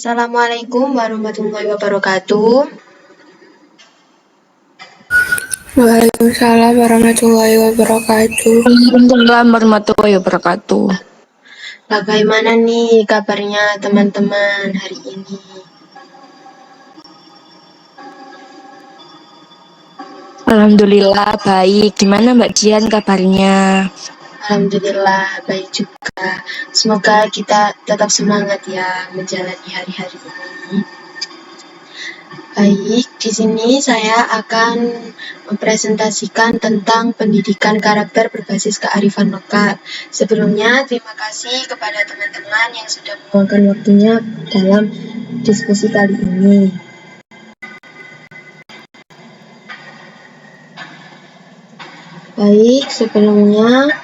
Assalamualaikum warahmatullahi wabarakatuh. Waalaikumsalam warahmatullahi wabarakatuh. Waalaikumsalam warahmatullahi wabarakatuh. Bagaimana nih kabarnya teman-teman hari ini? Alhamdulillah baik. Gimana Mbak Dian kabarnya? Alhamdulillah baik juga. Semoga kita tetap semangat ya menjalani hari-hari ini. Baik, di sini saya akan mempresentasikan tentang pendidikan karakter berbasis kearifan lokal. Sebelumnya, terima kasih kepada teman-teman yang sudah meluangkan waktunya dalam diskusi kali ini. Baik, sebelumnya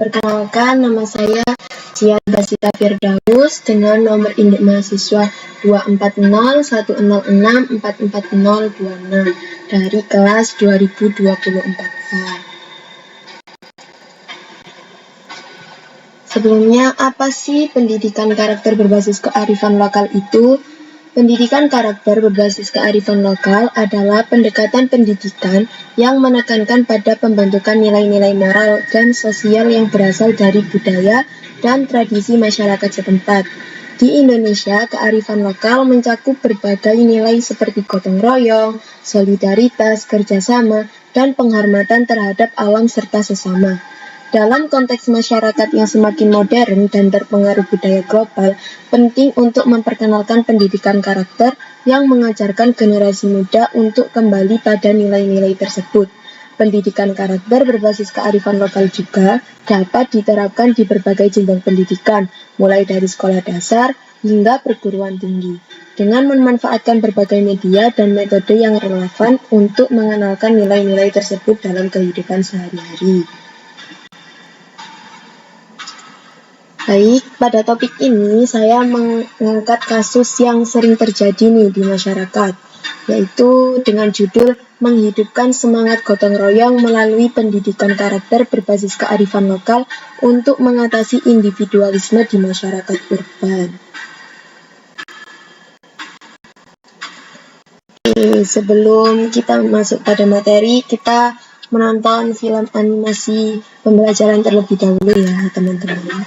perkenalkan, nama saya Jian Basita Firdaus dengan nomor induk mahasiswa 24010644026 dari kelas 2024A. Sebelumnya, apa sih pendidikan karakter berbasis kearifan lokal itu? Pendidikan karakter berbasis kearifan lokal adalah pendekatan pendidikan yang menekankan pada pembentukan nilai-nilai moral dan sosial yang berasal dari budaya dan tradisi masyarakat setempat. Di Indonesia, kearifan lokal mencakup berbagai nilai seperti gotong royong, solidaritas, kerjasama, dan penghormatan terhadap alam serta sesama. Dalam konteks masyarakat yang semakin modern dan terpengaruh budaya global, penting untuk memperkenalkan pendidikan karakter yang mengajarkan generasi muda untuk kembali pada nilai-nilai tersebut. Pendidikan karakter berbasis kearifan lokal juga dapat diterapkan di berbagai jenjang pendidikan, mulai dari sekolah dasar hingga perguruan tinggi, dengan memanfaatkan berbagai media dan metode yang relevan untuk mengenalkan nilai-nilai tersebut dalam kehidupan sehari-hari. Baik, pada topik ini saya mengangkat kasus yang sering terjadi nih di masyarakat, yaitu dengan judul menghidupkan semangat gotong royong melalui pendidikan karakter berbasis kearifan lokal untuk mengatasi individualisme di masyarakat urban. Oke, sebelum kita masuk pada materi, kita menonton film animasi pembelajaran terlebih dahulu ya teman-teman.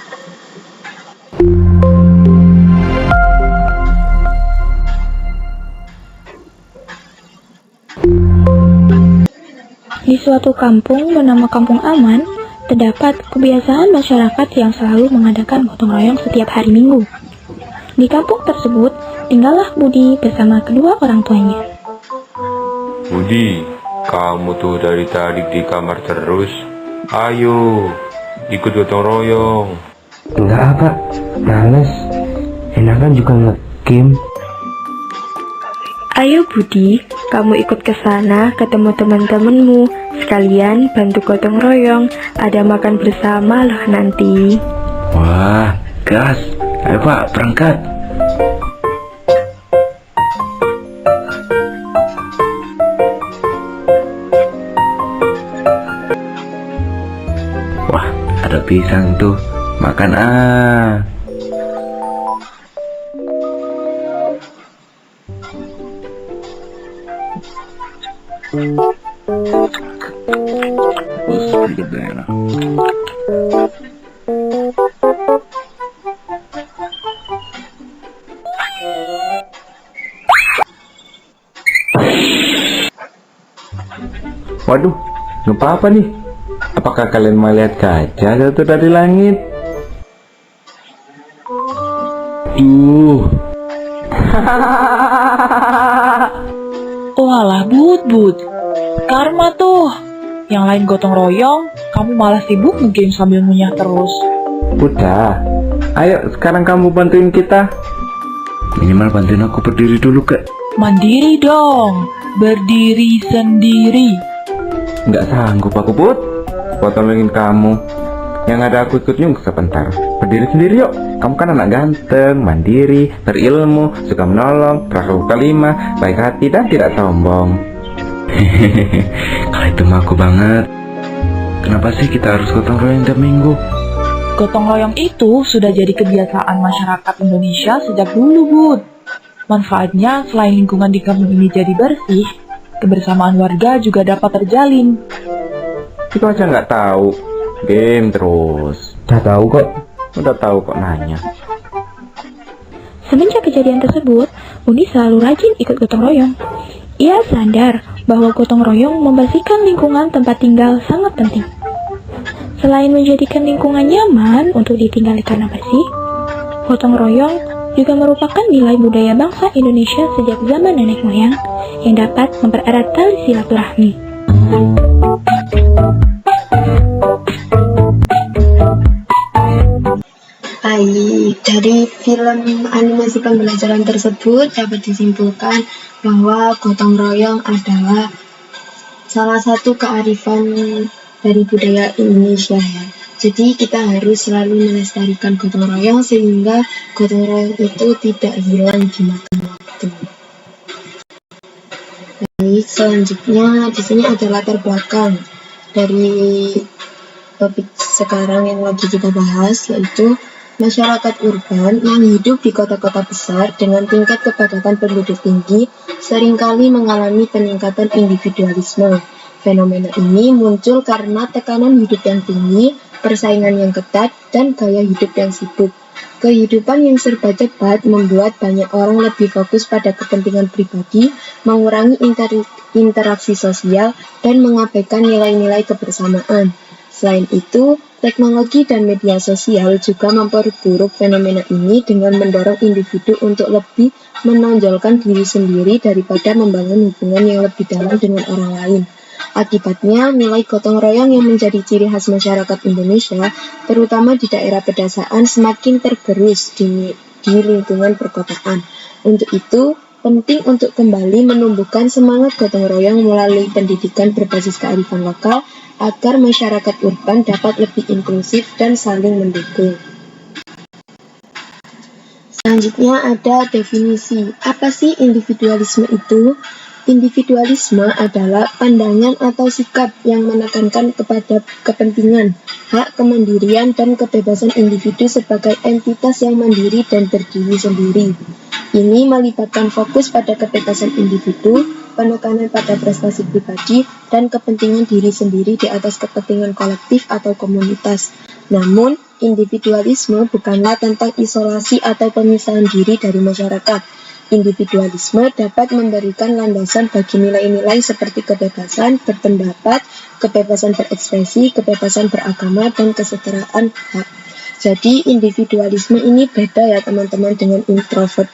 Di suatu kampung bernama Kampung Aman, terdapat kebiasaan masyarakat yang selalu mengadakan gotong royong setiap hari Minggu. Di kampung tersebut, tinggallah Budi bersama kedua orang tuanya. Budi, kamu tuh dari tadi di kamar terus. Ayo, ikut gotong royong. Enggak apa, males. Enakan juga nge-game. Ayo Budi, kamu ikut ke sana ketemu teman-temanmu, sekalian bantu gotong royong, ada makan bersama loh nanti. Wah, gas. Ayo Pak, berangkat. Wah, ada pisang tuh. Makan ah. Waduh, nggak apa-apa nih. Apakah kalian melihat gajah jatuh dari langit? Walah Bud, karma tuh. Yang lain gotong royong, kamu malah sibuk nge-game sambil ngunyah terus. Udah, ayo sekarang kamu bantuin kita. Minimal bantuin aku berdiri dulu, Kak. Mandiri dong, berdiri sendiri. Nggak sanggup aku, Bud. Potongin kamu. Yang ada aku ikut nyung sebentar. Berdiri sendiri yuk. Kamu kan anak ganteng, mandiri, berilmu, suka menolong, terakhir kelima, baik hati dan tidak sombong. Kalau itu mah aku banget. Kenapa sih kita harus gotong royong tiap minggu? Gotong royong itu sudah jadi kebiasaan masyarakat Indonesia sejak dulu, Bud. Manfaatnya selain lingkungan di kampung ini jadi bersih, kebersamaan warga juga dapat terjalin. Itu aja nggak tahu. Game terus. Udah tahu kok. Udah tahu kok nanya. Semenjak kejadian tersebut, Uni selalu rajin ikut gotong royong. Ia sadar bahwa gotong royong membersihkan lingkungan tempat tinggal sangat penting. Selain menjadikan lingkungan nyaman untuk ditinggali karena bersih, gotong royong juga merupakan nilai budaya bangsa Indonesia sejak zaman nenek moyang yang dapat mempererat tali silaturahmi. Baik, dari film animasi pembelajaran tersebut dapat disimpulkan bahwa gotong royong adalah salah satu kearifan dari budaya Indonesia ya. Jadi kita harus selalu melestarikan gotong royong sehingga gotong royong itu tidak hilang di makan waktu. Baik, selanjutnya di sini ada latar belakang dari topik sekarang yang lagi kita bahas, yaitu masyarakat urban yang hidup di kota-kota besar dengan tingkat kepadatan penduduk tinggi seringkali mengalami peningkatan individualisme. Fenomena ini muncul karena tekanan hidup yang tinggi, persaingan yang ketat, dan gaya hidup yang sibuk. Kehidupan yang serba cepat membuat banyak orang lebih fokus pada kepentingan pribadi, mengurangi interaksi sosial, dan mengabaikan nilai-nilai kebersamaan. Selain itu, teknologi dan media sosial juga memperburuk fenomena ini dengan mendorong individu untuk lebih menonjolkan diri sendiri daripada membangun hubungan yang lebih dalam dengan orang lain. Akibatnya, nilai gotong royong yang menjadi ciri khas masyarakat Indonesia, terutama di daerah pedesaan, semakin tergerus di lingkungan perkotaan. Untuk itu, penting untuk kembali menumbuhkan semangat gotong royong melalui pendidikan berbasis kearifan lokal agar masyarakat urban dapat lebih inklusif dan saling mendukung. Selanjutnya ada definisi. Apa sih individualisme itu? Individualisme adalah pandangan atau sikap yang menekankan kepada kepentingan, hak kemandirian, dan kebebasan individu sebagai entitas yang mandiri dan berdiri sendiri. Ini melibatkan fokus pada kebebasan individu, penekanan pada prestasi pribadi, dan kepentingan diri sendiri di atas kepentingan kolektif atau komunitas. Namun, individualisme bukanlah tentang isolasi atau pemisahan diri dari masyarakat. Individualisme dapat memberikan landasan bagi nilai-nilai seperti kebebasan berpendapat, kebebasan berekspresi, kebebasan beragama, dan kesetaraan hak. Jadi, individualisme ini beda ya teman-teman dengan introvert.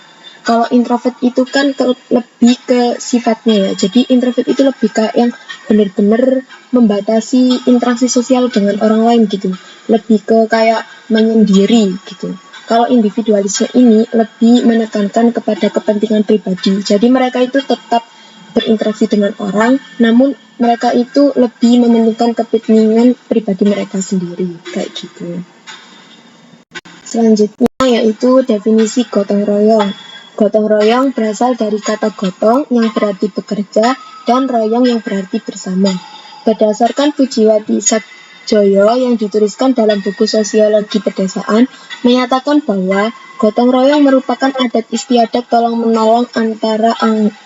Kalau introvert itu kan lebih ke sifatnya ya. Jadi introvert itu lebih kayak yang benar-benar membatasi interaksi sosial dengan orang lain gitu. Lebih ke kayak menyendiri gitu. Kalau individualisme ini lebih menekankan kepada kepentingan pribadi. Jadi mereka itu tetap berinteraksi dengan orang, namun mereka itu lebih mementingkan kepentingan pribadi mereka sendiri, kayak gitu. Selanjutnya yaitu definisi gotong royong. Gotong royong berasal dari kata gotong yang berarti bekerja dan royong yang berarti bersama. Berdasarkan Pujiwati Satjoyo yang dituliskan dalam buku Sosiologi Pedesaan, menyatakan bahwa gotong royong merupakan adat istiadat tolong-menolong antara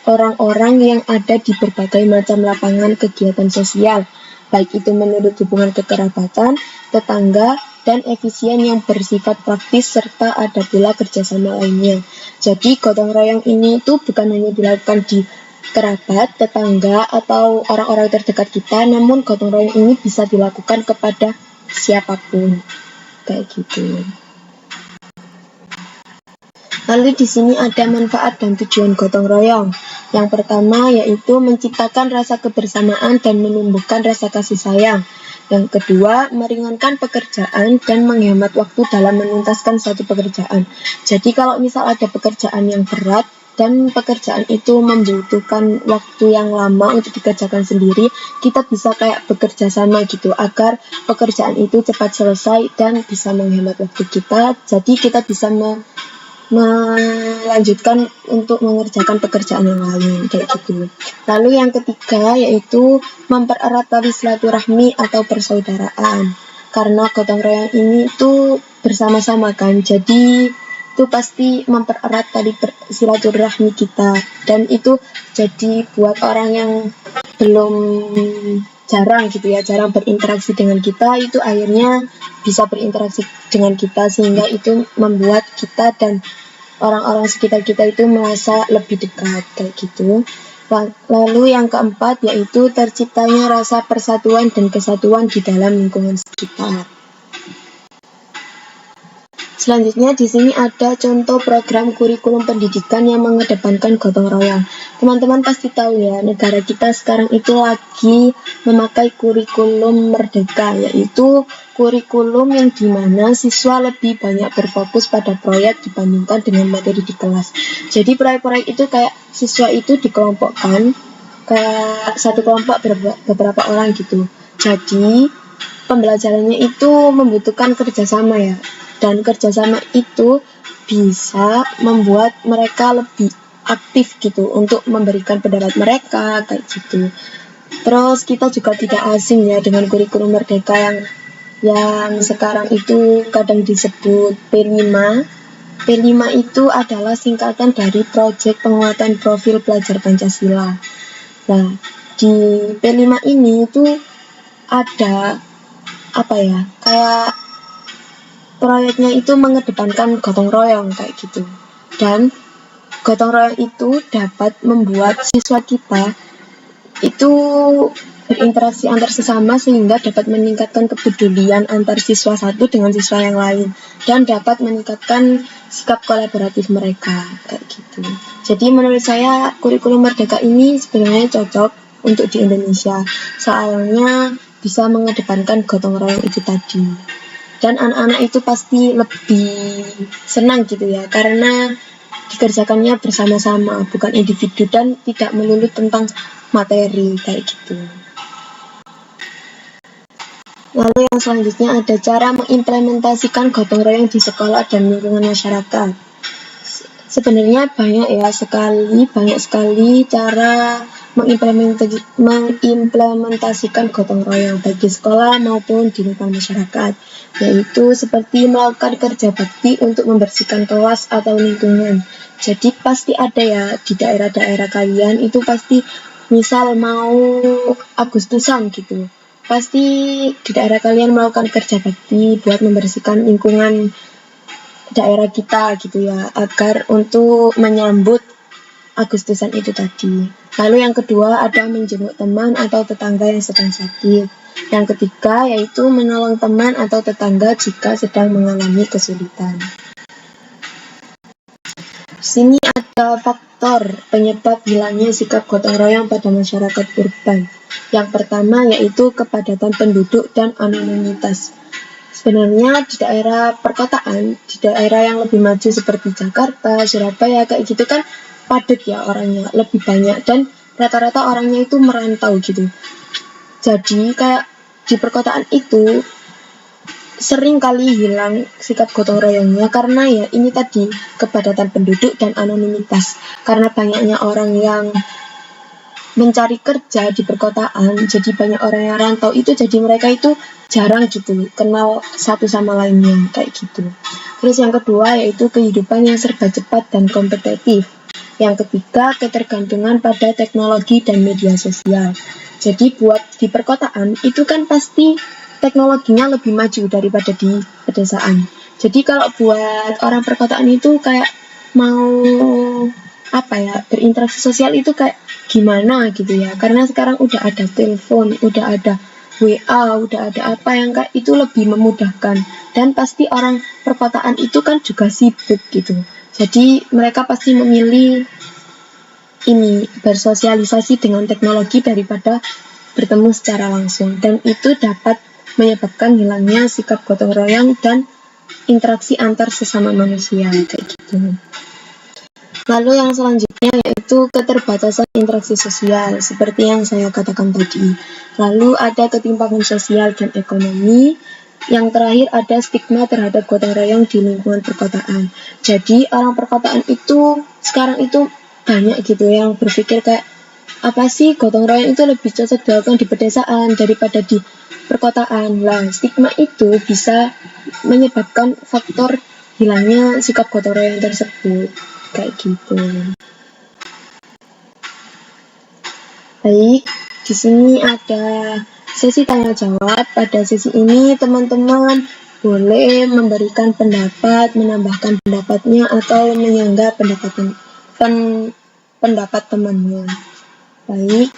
orang-orang yang ada di berbagai macam lapangan kegiatan sosial, baik itu menurut hubungan kekerabatan, tetangga, dan efisien yang bersifat praktis, serta ada pula kerjasama lainnya. Jadi gotong royong ini tuh bukan hanya dilakukan di kerabat, tetangga, atau orang-orang terdekat kita, namun gotong royong ini bisa dilakukan kepada siapapun, kayak gitu. Lalu di sini ada manfaat dan tujuan gotong royong. Yang pertama yaitu menciptakan rasa kebersamaan dan menumbuhkan rasa kasih sayang. Yang kedua, meringankan pekerjaan dan menghemat waktu dalam menuntaskan suatu pekerjaan. Jadi kalau misal ada pekerjaan yang berat dan pekerjaan itu membutuhkan waktu yang lama untuk dikerjakan sendiri, kita bisa kayak bekerja sama gitu agar pekerjaan itu cepat selesai dan bisa menghemat waktu kita. Jadi kita bisa melanjutkan untuk mengerjakan pekerjaan yang lain kayak gitu. Lalu yang ketiga yaitu mempererat tali silaturahmi atau persaudaraan. karena gotong royong ini tuh bersama-sama kan, jadi itu pasti mempererat tali silaturahmi kita, dan itu jadi buat orang yang belum jarang berinteraksi dengan kita, itu akhirnya bisa berinteraksi dengan kita, sehingga itu membuat kita dan orang-orang sekitar kita itu merasa lebih dekat kayak gitu. Lalu yang keempat yaitu terciptanya rasa persatuan dan kesatuan di dalam lingkungan sekitar. Selanjutnya di sini ada contoh program kurikulum pendidikan yang mengedepankan gotong royong. Teman-teman pasti tahu ya, negara kita sekarang itu lagi memakai kurikulum merdeka, yaitu kurikulum yang dimana siswa lebih banyak berfokus pada proyek dibandingkan dengan materi di kelas. Jadi proyek-proyek itu kayak siswa itu dikelompokkan kayak satu kelompok beberapa orang gitu. Jadi pembelajarannya itu membutuhkan kerjasama ya. Dan kerjasama itu bisa membuat mereka lebih aktif gitu untuk memberikan pendapat mereka kayak gitu. Terus kita juga tidak asing ya dengan kurikulum merdeka yang sekarang itu kadang disebut P5. P5 itu adalah singkatan dari Proyek Penguatan Profil Pelajar Pancasila. Nah, di P5 ini itu ada kayak proyeknya itu mengedepankan gotong royong kayak gitu, dan gotong royong itu dapat membuat siswa kita itu berinteraksi antar sesama sehingga dapat meningkatkan kepedulian antar siswa satu dengan siswa yang lain dan dapat meningkatkan sikap kolaboratif mereka kayak gitu. Jadi menurut saya kurikulum merdeka ini sebenarnya cocok untuk di Indonesia, soalnya bisa mengedepankan gotong royong itu tadi. Dan anak-anak itu pasti lebih senang gitu ya, karena dikerjakannya bersama-sama, bukan individu, dan tidak melulu tentang materi kayak gitu. Lalu yang selanjutnya ada cara mengimplementasikan gotong royong di sekolah dan lingkungan masyarakat. Sebenarnya banyak sekali cara mengimplementasikan gotong royong baik di sekolah maupun di lingkungan masyarakat, yaitu seperti melakukan kerja bakti untuk membersihkan kelas atau lingkungan. Jadi pasti ada ya di daerah-daerah kalian itu pasti misal mau Agustusan gitu, pasti di daerah kalian melakukan kerja bakti buat membersihkan lingkungan daerah kita gitu ya, agar untuk menyambut Agustusan itu tadi. Lalu yang kedua ada menjenguk teman atau tetangga yang sedang sakit. Yang ketiga yaitu menolong teman atau tetangga jika sedang mengalami kesulitan. Di sini ada faktor penyebab hilangnya sikap gotong royong pada masyarakat urban. Yang pertama yaitu kepadatan penduduk dan anonimitas. Sebenarnya di daerah perkotaan, di daerah yang lebih maju seperti Jakarta, Surabaya kayak gitu kan padat ya orangnya, lebih banyak, dan rata-rata orangnya itu merantau gitu. Jadi kayak di perkotaan itu sering kali hilang sikap gotong royongnya karena ya ini tadi kepadatan penduduk dan anonimitas. Karena banyaknya orang yang mencari kerja di perkotaan, jadi banyak orang yang rantau itu, jadi mereka itu jarang gitu kenal satu sama lainnya kayak gitu. Terus yang kedua yaitu kehidupan yang serba cepat dan kompetitif. Yang ketiga, ketergantungan pada teknologi dan media sosial. Jadi buat di perkotaan itu kan pasti teknologinya lebih maju daripada di pedesaan. Jadi kalau buat orang perkotaan itu kayak mau berinteraksi sosial itu kayak gimana gitu ya. Karena sekarang udah ada telepon, udah ada WA, udah ada apa yang kayak itu lebih memudahkan. Dan pasti orang perkotaan itu kan juga sibuk gitu. Jadi mereka pasti memilih bersosialisasi dengan teknologi daripada bertemu secara langsung, dan itu dapat menyebabkan hilangnya sikap gotong royong dan interaksi antar sesama manusia kayak gitu. Lalu yang selanjutnya yaitu keterbatasan interaksi sosial seperti yang saya katakan tadi. Lalu ada ketimpangan sosial dan ekonomi. Yang terakhir ada stigma terhadap gotong royong di lingkungan perkotaan. Jadi orang perkotaan itu sekarang itu banyak gitu yang berpikir kayak apa sih gotong royong itu lebih cocok dilakukan di pedesaan daripada di perkotaan. Lah, stigma itu bisa menyebabkan faktor hilangnya sikap gotong royong tersebut. Kayak gitu. Baik, di sini ada sesi tanya jawab. Pada sesi ini teman-teman boleh memberikan pendapat, menambahkan pendapatnya atau menyanggah pendapat temannya. Baik.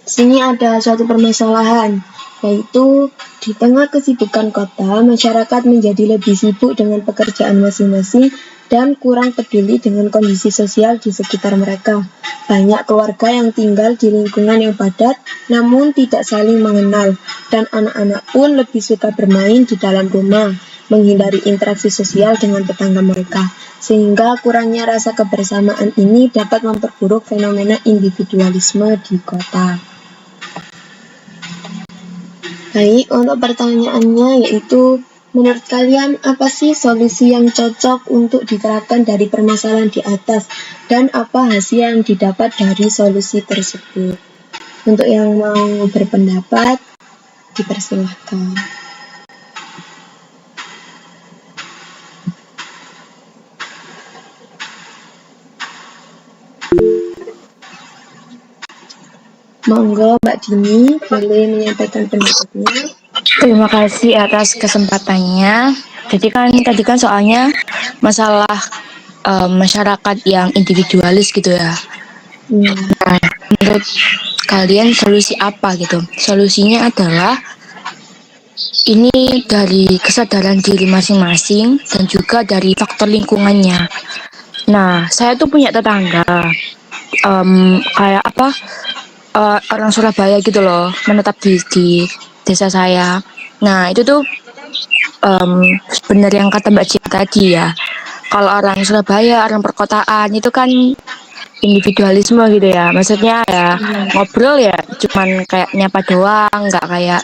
Di sini ada suatu permasalahan, yaitu di tengah kesibukan kota, masyarakat menjadi lebih sibuk dengan pekerjaan masing-masing dan kurang peduli dengan kondisi sosial di sekitar mereka. Banyak keluarga yang tinggal di lingkungan yang padat, namun tidak saling mengenal, dan anak-anak pun lebih suka bermain di dalam rumah, menghindari interaksi sosial dengan tetangga mereka, sehingga kurangnya rasa kebersamaan ini dapat memperburuk fenomena individualisme di kota. Baik, untuk pertanyaannya yaitu, menurut kalian apa sih solusi yang cocok untuk diterapkan dari permasalahan di atas, dan apa hasil yang didapat dari solusi tersebut? Untuk yang mau berpendapat, dipersilahkan. Monggo Mbak Dini boleh menyampaikan pendapatnya. Terima kasih atas kesempatannya. Jadi tadi kan soalnya masalah masyarakat yang individualis gitu ya. Nah, menurut kalian solusi apa gitu? Solusinya adalah ini dari kesadaran diri masing-masing dan juga dari faktor lingkungannya. Nah, saya tuh punya tetangga kayak apa orang Surabaya gitu loh, menetap di desa saya. Nah, itu tuh benar yang kata Mbak Cia tadi ya. Kalau orang Surabaya, orang perkotaan itu kan individualisme gitu ya. Maksudnya ya ngobrol ya cuman kayak nyapa doang, nggak kayak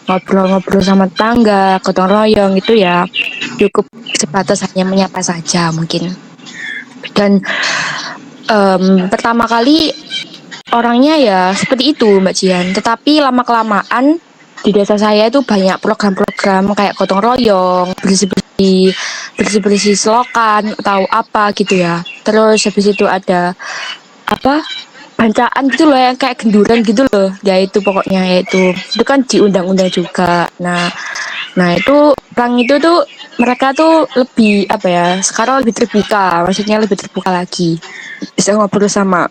ngobrol-ngobrol sama tetangga, gotong royong itu ya cukup sebatas hanya menyapa saja mungkin. Dan pertama kali orangnya ya seperti itu Mbak Jian, tetapi lama-kelamaan di desa saya itu banyak program-program kayak gotong royong, bersih-bersih selokan atau apa gitu ya. Terus habis itu ada apa bancaan gitu loh yang kayak genduran gitu loh, yaitu pokoknya yaitu itu kan di undang-undang juga. Nah itu orang itu tuh mereka tuh lebih apa ya, sekarang lebih terbuka, maksudnya lebih terbuka lagi, bisa ngobrol sama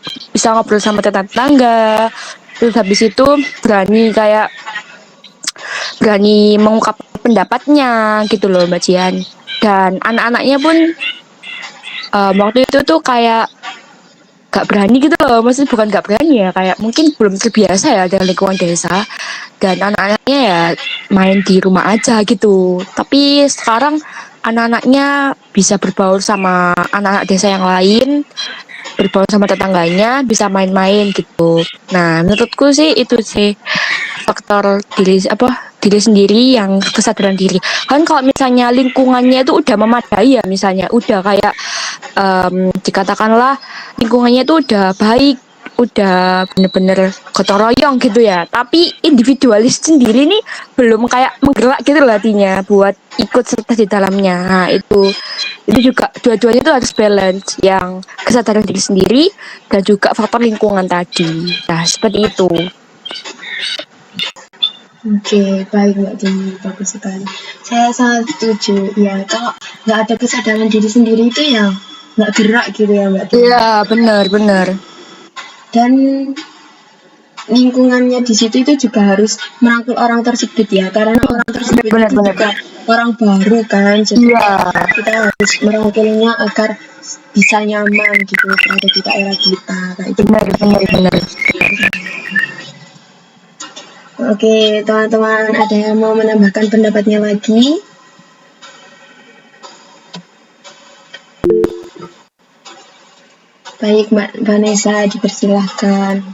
tetangga, terus habis itu berani mengungkap pendapatnya gitu loh Mbak Jian. Dan anak-anaknya pun waktu itu tuh kayak gak berani gitu loh, maksudnya bukan gak berani ya, kayak mungkin belum terbiasa ya dengan lingkungan desa, dan anak-anaknya ya main di rumah aja gitu. Tapi sekarang anak-anaknya bisa berbaur sama anak-anak desa yang lain, berbaur sama tetangganya, bisa main-main gitu. Nah, menurutku sih itu sih faktor diri sendiri, yang kesadaran diri. Kan kalau misalnya lingkungannya itu udah memadai ya, misalnya udah kayak dikatakanlah lingkungannya itu udah baik, udah bener-bener gotong royong gitu ya, tapi individualis sendiri nih belum kayak menggerak gitu loh hatinya buat ikut serta di dalamnya. Nah, itu juga dua-duanya itu harus balance, yang kesadaran diri sendiri dan juga faktor lingkungan tadi. Nah, seperti itu. Oke, baik Mbak Dini, bagus sekali. Saya sangat setuju. Ya, kalau nggak ada kesadaran diri sendiri itu ya nggak gerak gitu ya Mbak Dini. Iya, benar. Dan lingkungannya di situ itu juga harus merangkul orang tersebut ya, karena orang tersebut Benar. juga orang baru kan, jadi kita harus merangkulnya agar bisa nyaman gitu berada di daerah kita kayak gitu. Benar. Oke, teman-teman, ada yang mau menambahkan pendapatnya lagi? Baik, Mbak Vanessa, dipersilahkan.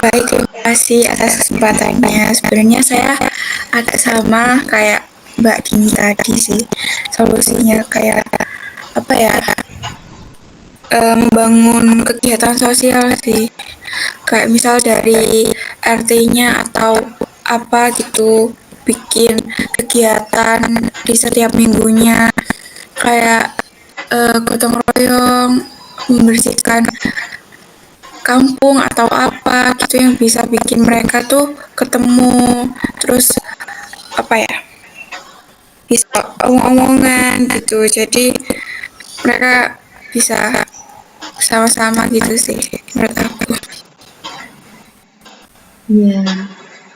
Baik, terima kasih atas kesempatannya. Sebenarnya saya agak sama kayak Mbak Dini tadi sih. Solusinya kayak apa ya? membangun kegiatan sosial sih. Kayak misal dari RT-nya atau apa gitu, bikin kegiatan di setiap minggunya, kayak gotong royong, membersihkan kampung atau apa gitu yang bisa bikin mereka tuh ketemu, terus apa ya, bisa omong-omongan gitu, jadi mereka bisa sama-sama gitu sih menurut aku. Iya,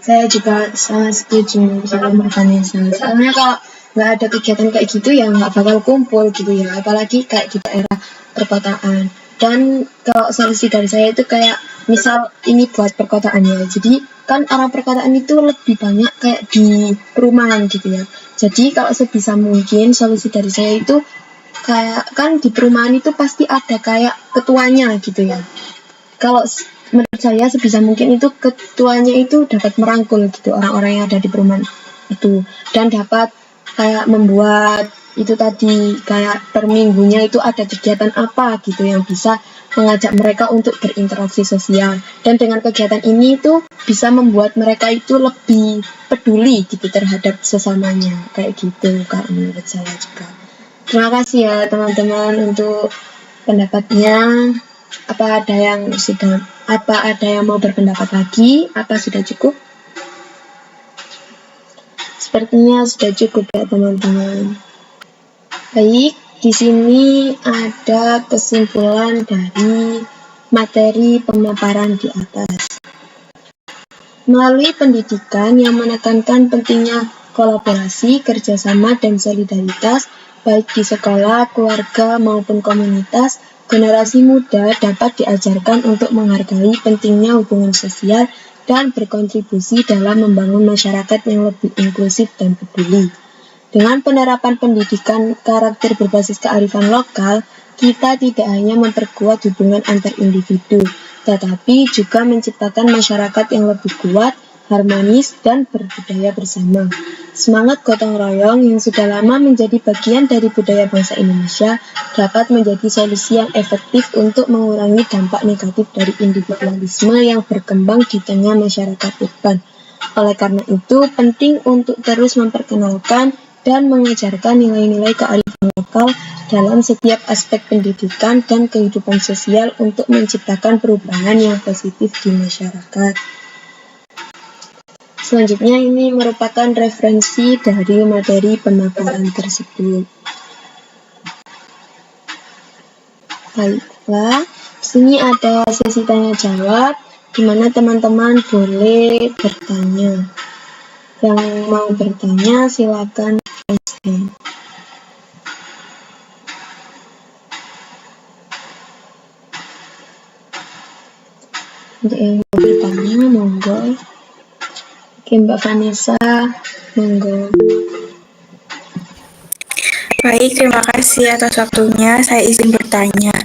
saya juga sangat setuju sama Mbak Vanessa. Soalnya kalau nggak ada kegiatan kayak gitu ya nggak bakal kumpul gitu ya, apalagi kayak di daerah perkotaan. Dan kalau solusi dari saya itu kayak misal ini buat perkotaan ya, jadi kan orang perkotaan itu lebih banyak kayak di perumahan gitu ya. Jadi kalau sebisa mungkin solusi dari saya itu kayak kan di perumahan itu pasti ada kayak ketuanya gitu ya. Kalau menurut saya sebisa mungkin itu ketuanya itu dapat merangkul gitu orang-orang yang ada di perumahan itu, dan dapat kayak membuat itu tadi kayak per minggunya itu ada kegiatan apa gitu yang bisa mengajak mereka untuk berinteraksi sosial, dan dengan kegiatan ini tuh bisa membuat mereka itu lebih peduli gitu terhadap sesamanya kayak gitu kalau menurut saya juga. Terima kasih ya teman-teman untuk pendapatnya. Apa ada yang mau berpendapat lagi? Apa sudah cukup? Sepertinya sudah cukup ya teman-teman. Baik, di sini ada kesimpulan dari materi pemaparan di atas. Melalui pendidikan yang menekankan pentingnya kolaborasi, kerjasama, dan solidaritas, baik di sekolah, keluarga, maupun komunitas, generasi muda dapat diajarkan untuk menghargai pentingnya hubungan sosial dan berkontribusi dalam membangun masyarakat yang lebih inklusif dan peduli. Dengan penerapan pendidikan karakter berbasis kearifan lokal, kita tidak hanya memperkuat hubungan antar individu, tetapi juga menciptakan masyarakat yang lebih kuat, harmonis, dan berbudaya bersama. Semangat gotong royong yang sudah lama menjadi bagian dari budaya bangsa Indonesia dapat menjadi solusi yang efektif untuk mengurangi dampak negatif dari individualisme yang berkembang di tengah masyarakat urban. Oleh karena itu, penting untuk terus memperkenalkan dan mengajarkan nilai-nilai kearifan lokal dalam setiap aspek pendidikan dan kehidupan sosial untuk menciptakan perubahan yang positif di masyarakat. Selanjutnya ini merupakan referensi dari materi pemaparan tersebut. Baiklah, di sini ada sesi tanya jawab di mana teman-teman boleh bertanya. Yang mau bertanya silakan raise hand. Untuk yang mau bertanya, monggo. Oke, Mbak Vanessa, monggo. Baik, terima kasih atas waktunya. Saya izin bertanya,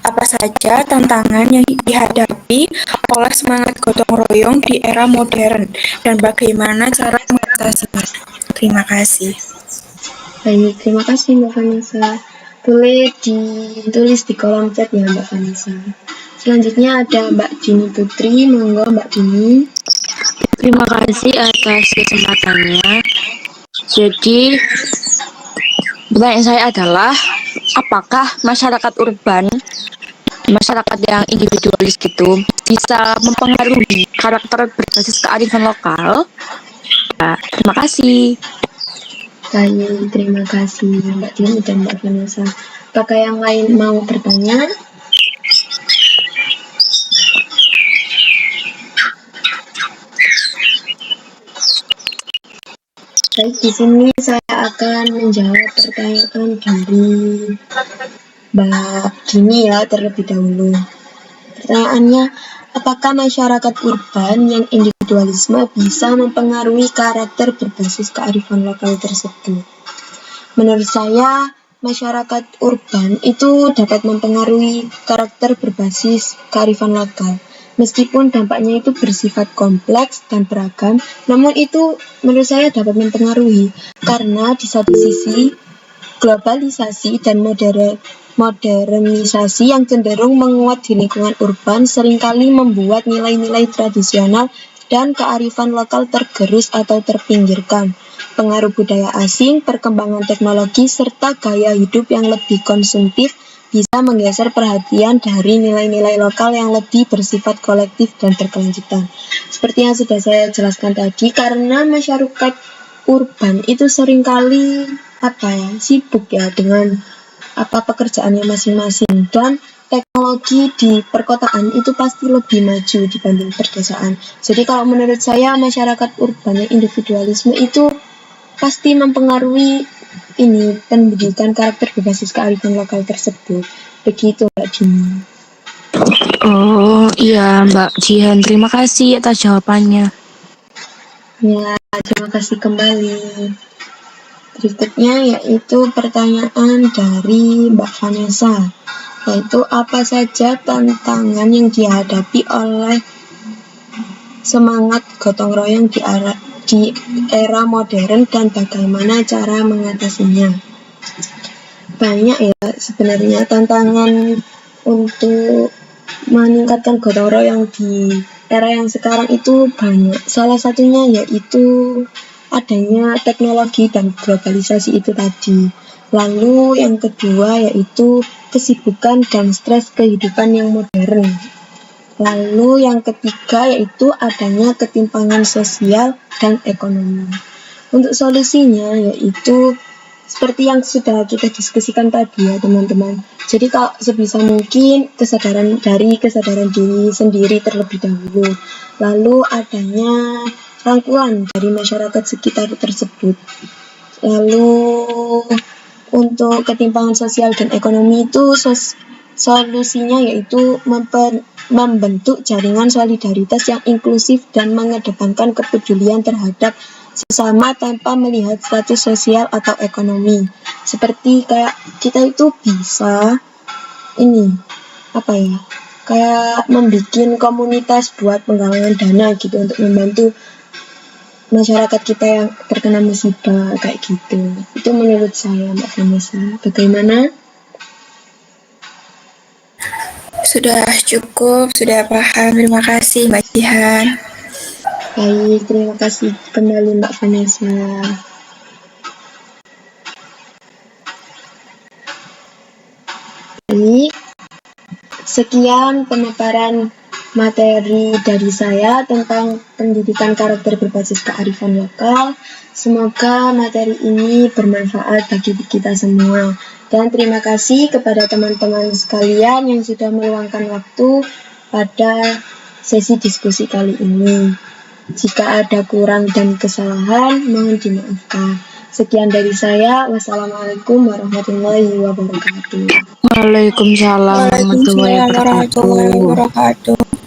apa saja tantangan yang dihadapi oleh semangat gotong royong di era modern dan bagaimana cara mengatasinya? Terima kasih. Baik, terima kasih Mbak Vanessa. Boleh ditulis di kolom chat ya Mbak Vanessa. Selanjutnya ada Mbak Dini Putri, monggo Mbak Dini. Terima kasih atas kesempatannya. Jadi, pertanyaan saya adalah, apakah masyarakat urban, masyarakat yang individualis gitu, bisa mempengaruhi karakter berbasis kearifan lokal? Ya, terima kasih. Baik, terima kasih Mbak Dini dan Mbak Vanessa. Apakah yang lain mau bertanya? Baik, di sini saya akan menjawab pertanyaan dari Mbak Dini ya terlebih dahulu. Pertanyaannya, apakah masyarakat urban yang individualisme bisa mempengaruhi karakter berbasis kearifan lokal tersebut? Menurut saya, masyarakat urban itu dapat mempengaruhi karakter berbasis kearifan lokal. Meskipun dampaknya itu bersifat kompleks dan beragam, namun itu menurut saya dapat mempengaruhi karena di satu sisi globalisasi dan Modernisasi yang cenderung menguat di lingkungan urban seringkali membuat nilai-nilai tradisional dan kearifan lokal tergerus atau terpinggirkan. Pengaruh budaya asing, perkembangan teknologi, serta gaya hidup yang lebih konsumtif bisa menggeser perhatian dari nilai-nilai lokal yang lebih bersifat kolektif dan berkelanjutan. Seperti yang sudah saya jelaskan tadi, karena masyarakat urban itu seringkali sibuk ya dengan pekerjaannya masing-masing, dan teknologi di perkotaan itu pasti lebih maju dibanding perdesaan. Jadi kalau menurut saya masyarakat urban yang individualisme itu pasti mempengaruhi pendidikan karakter berbasis kearifan lokal tersebut. Begitu Mbak Dini. Oh iya Mbak Jihan, terima kasih atas jawabannya. Ya, terima kasih kembali. Berikutnya yaitu pertanyaan dari Mbak Vanessa, yaitu apa saja tantangan yang dihadapi oleh semangat gotong royong di era modern dan bagaimana cara mengatasinya. Banyak ya sebenarnya tantangan untuk meningkatkan gotong royong di era yang sekarang itu banyak. Salah satunya yaitu adanya teknologi dan globalisasi itu tadi. Lalu yang kedua yaitu kesibukan dan stres kehidupan yang modern. Lalu yang ketiga yaitu adanya ketimpangan sosial dan ekonomi. Untuk solusinya yaitu seperti yang sudah kita diskusikan tadi ya teman-teman. Jadi kalau sebisa mungkin kesadaran diri sendiri terlebih dahulu. Lalu adanya rangkulan dari masyarakat sekitar tersebut. Lalu untuk ketimpangan sosial dan ekonomi itu solusinya yaitu membentuk jaringan solidaritas yang inklusif dan mengedepankan kepedulian terhadap sesama tanpa melihat status sosial atau ekonomi. Seperti kayak kita itu bisa kayak membuat komunitas buat penggalangan dana gitu untuk membantu masyarakat kita yang terkena musibah kayak gitu. Itu menurut saya Mbak Vanessa. Bagaimana? Sudah cukup, sudah paham. Terima kasih Mbak Jihan. Baik, terima kasih kembali Mbak Vanessa. Baik, sekian pemaparan materi dari saya tentang pendidikan karakter berbasis kearifan lokal. Semoga materi ini bermanfaat bagi kita semua. Dan terima kasih kepada teman-teman sekalian yang sudah meluangkan waktu pada sesi diskusi kali ini. Jika ada kurang dan kesalahan, mohon dimaafkan. Sekian dari saya. Wassalamualaikum warahmatullahi wabarakatuh. Waalaikumsalam warahmatullahi Waalaikumsalam warahmatullahi wabarakatuh. wabarakatuh.